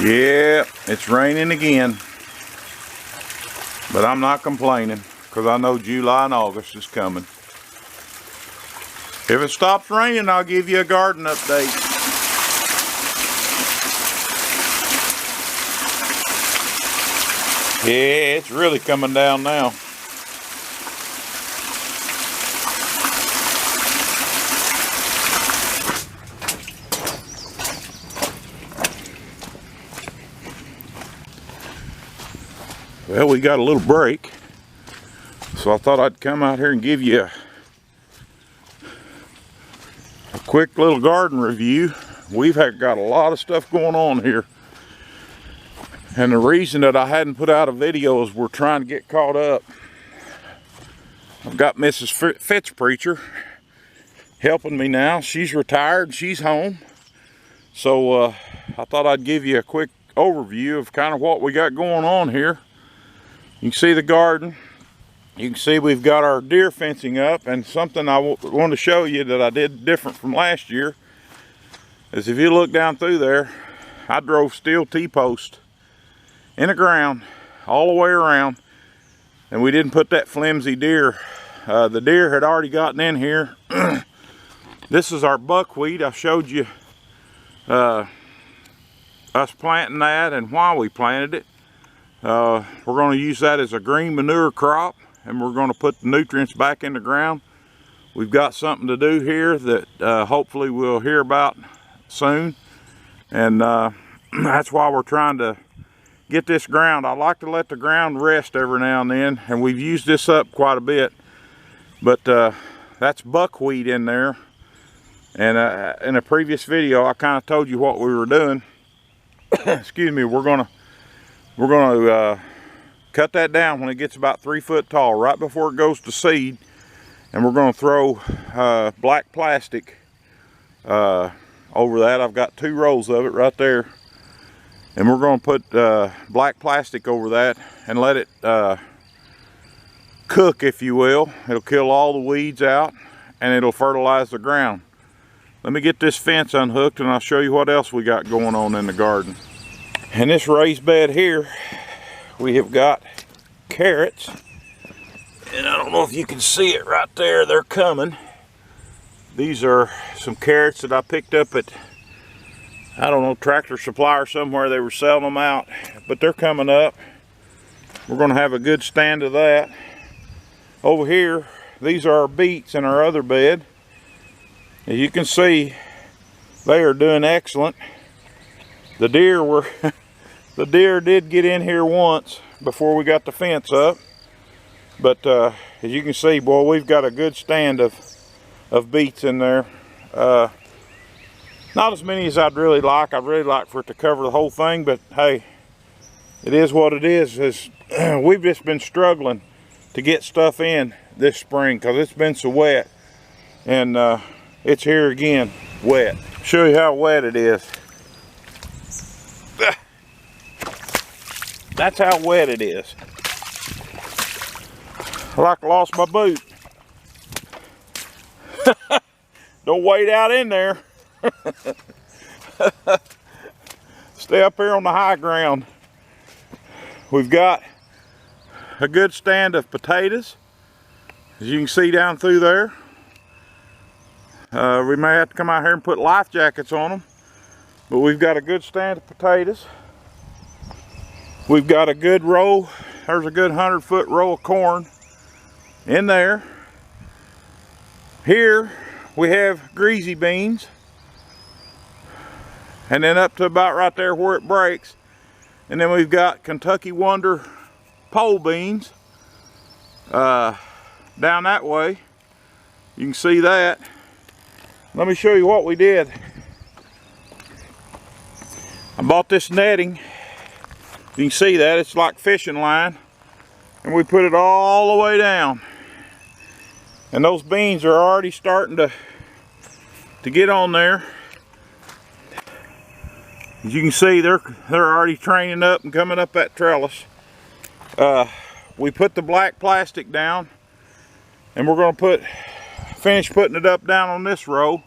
Yeah, it's raining again, but I'm not complaining because I know July and August is coming. If it stops raining, I'll give you a garden update. Yeah, it's really coming down now. Well, we got a little break, so I thought I'd come out here and give you a quick little garden review. We've got a lot of stuff going on here, and the reason that I hadn't put out a video is we're trying to get caught up. I've got Mrs. Fitzpreacher helping me now. She's retired, she's home, so I thought I'd give you a quick overview of kind of what we got going on here. You can see the garden. You can see we've got our deer fencing up, and something I want to show you that I did different from last year is if you look down through there, I drove steel T-post in the ground all the way around, and we didn't put that flimsy deer. The deer had already gotten in here. This is our buckwheat. I showed you us planting that and why we planted it. We're going to use that as a green manure crop, and we're going to put the nutrients back in the ground. We've got something to do here that hopefully we'll hear about soon, and that's why we're trying to get this ground. I like to let the ground rest every now and then, and we've used this up quite a bit, but that's buckwheat in there. And in a previous video I kind of told you what we were doing. Excuse me. We're gonna cut that down when it gets about 3 foot tall, right before it goes to seed, and we're going to throw black plastic over that. I've got 2 rolls of it right there, and we're going to put black plastic over that and let it cook, if you will. It'll kill all the weeds out, and it'll fertilize the ground. Let me get this fence unhooked, and I'll show you what else we got going on in the garden. In this raised bed here, we have got carrots, and I don't know if you can see it right there. They're coming. These are some carrots that I picked up at, I don't know, Tractor Supply or somewhere. They were selling them out, but they're coming up. We're going to have a good stand of that. Over here, these are our beets in our other bed. As you can see, they are doing excellent. The deer were the deer did get in here once before we got the fence up, but as you can see, boy, we've got a good stand of beets in there. Not as many as I'd really like. I'd really like for it to cover the whole thing, but hey, it is what it is. We've just been struggling to get stuff in this spring because it's been so wet, and it's here again, wet. Show you how wet it is. That's how wet it is. I like lost my boot. Don't wade out in there. Stay up here on the high ground. We've got a good stand of potatoes, as you can see down through there. We may have to come out here and put life jackets on them, but we've got a good stand of potatoes. We've got a good row. There's a good 100-foot row of corn in there. Here we have greasy beans, and then up to about right there where it breaks, and then we've got Kentucky Wonder pole beans down that way. You can see that. Let me show you what we did. I bought this netting. You can see that it's like fishing line, and we put it all the way down, and those beans are already starting to get on there. As you can see, they're already training up and coming up that trellis. We put the black plastic down, and we're going to finish putting it up down on this row.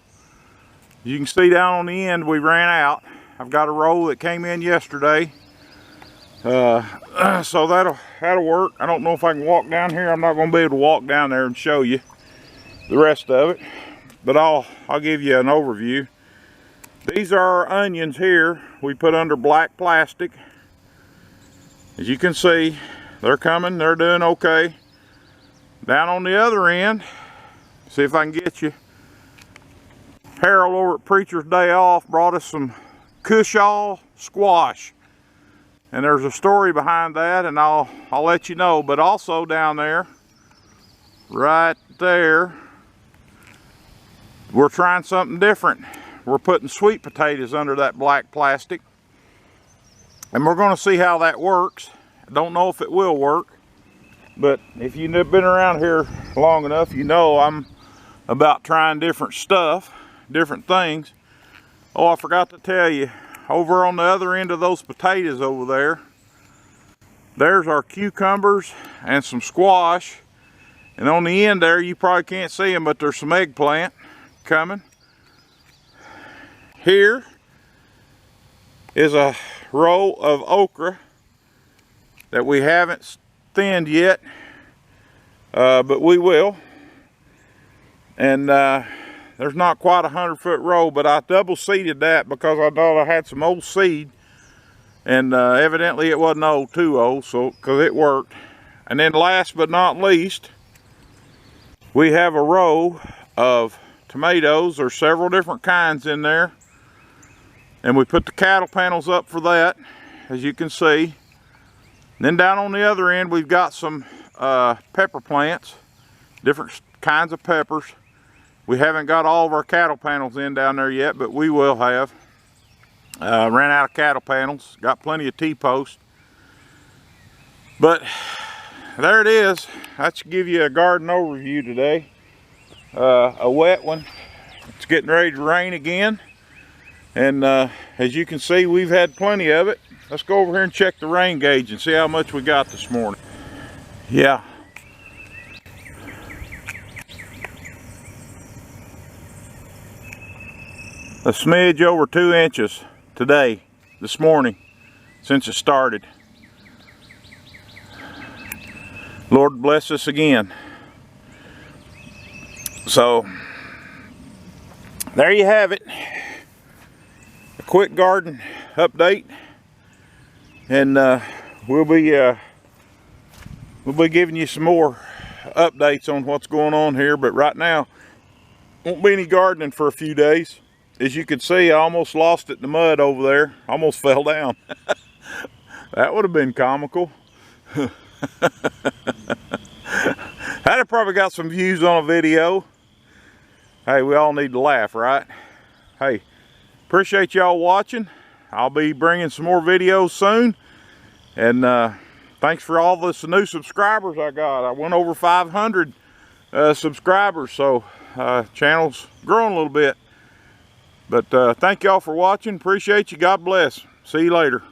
You can see down on the end we ran out, I've got a row that came in yesterday. So that'll work. I don't know if I can walk down here. I'm not going to be able to walk down there and show you the rest of it, but I'll give you an overview. These are our onions here. We put under black plastic. As you can see, they're coming. They're doing okay. Down on the other end, see if I can get you. Harold over at Preacher's Day Off brought us some Cushaw squash. And there's a story behind that, and I'll let you know. But also down there, right there, we're trying something different. We're putting sweet potatoes under that black plastic. And we're going to see how that works. I don't know if it will work. But if you've been around here long enough, you know I'm about trying different stuff, different things. Oh, I forgot to tell you. Over on the other end of those potatoes over there, there's our cucumbers and some squash. And on the end there, you probably can't see them, but there's some eggplant coming. Here is a row of okra that we haven't thinned yet, but we will. And there's not quite a 100-foot row, but I double seeded that because I thought I had some old seed, and evidently it wasn't old, too old, so because it worked. And then last but not least, we have a row of tomatoes. There's several different kinds in there, and we put the cattle panels up for that, as you can see. And then down on the other end, we've got some pepper plants, different kinds of peppers. We haven't got all of our cattle panels in down there yet, but we will have. Ran out of cattle panels, got plenty of T-posts. But there it is. That should give you a garden overview today. A wet one. It's getting ready to rain again. And as you can see, we've had plenty of it. Let's go over here and check the rain gauge and see how much we got this morning. Yeah. A smidge over 2 inches today, this morning, since it started. Lord bless us again. So, there you have it. A quick garden update. And we'll be giving you some more updates on what's going on here. But right now, won't be any gardening for a few days. As you can see, I almost lost it in the mud over there. Almost fell down. That would have been comical. That'd have probably got some views on a video. Hey, we all need to laugh, right? Hey, appreciate y'all watching. I'll be bringing some more videos soon. And thanks for all the new subscribers I got. I went over 500 subscribers, so channel's growing a little bit. But thank y'all for watching. Appreciate you. God bless. See you later.